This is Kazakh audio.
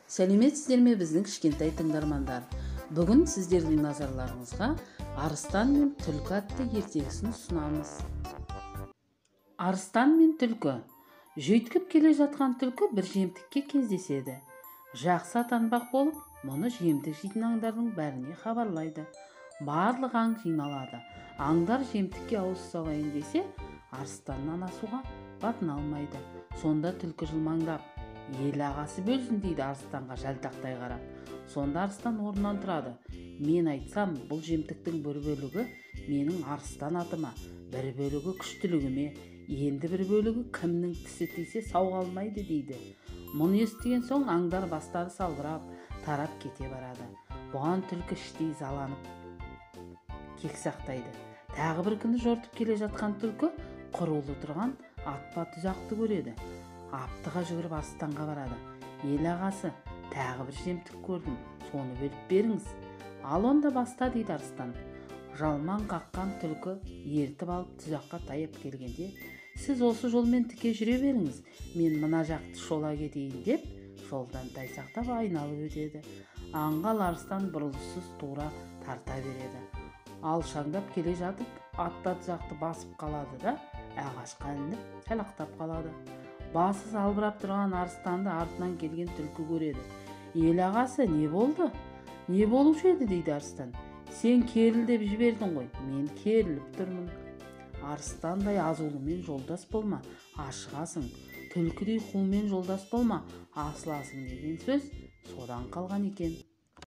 Сәлеметсіздер ме біздің кішкентай тыңдармандар? Бүгін сіздердің назарларыңызға арыстан мен түлкі атты ертегісін ұсынамыз. Арыстан мен түлкі. Жүйткіп келе жатқан түлкі бір жемтікке кездеседі. Жақсы атанбақ болып, мұны жемтік жейтін аңдардың бәріне хабарлайды. Барлық аң жиналады. Аңдар жемтікке ауыз салайын десе, арыстаннан асуға батын алмайды. Сонда түлкі жылмаңдап: "Ел ағасы бөлсін" дейді арыстанға жалтақтай қарап. Сонда арыстан орнынан тұрады. "Мен айтсам, бұл жемтіктің бір бөлігі менің арыстан атыма, бір бөлігі күштілігіме, енді бір бөлігі кімнің тісі тисе сау қалмайды" дейді. Мұны естіген соң аңдар бастары салбырап, тарап кете барады. Бұған түлкі іштей ызаланып кек сақтайды. Тағы бір күні жортып келе жатқан түлкі құрулы тұрған атпа тұзақты көреді. Аптыға жүгіріп арыстанға барады. "Ел ағасы, тағы бір жемтік көрдім, соны бөліп беріңіз." "Ал онда баста" дейді арыстан. Жалман қаққан түлкі ертіп алып тұзаққа таяп келгенде: "Сіз осы жолмен тіке жүре беріңіз, мен мына жақты шола кетейін" деп жолдан тайсақтап айналып өтеді. Аңғал арыстан бұрылыссыз тура тарта береді. Алшаңдап келе жатып атпа тұзақты басып қалады да ағашқа ілініп салақтап қалады. Басы салбырап тұрған арыстанды артынан келген түлкі көреді. "Ел ағасы, не болды?" "Не болушы еді" дейді арыстан. "Сен керіл деп жібердің ғой, мен керіліп тұрмын." "Арыстандай азулымен жолдас болма, ашығасың, түлкідей қумен жолдас болма, асыласың" деген сөз содан қалған екен.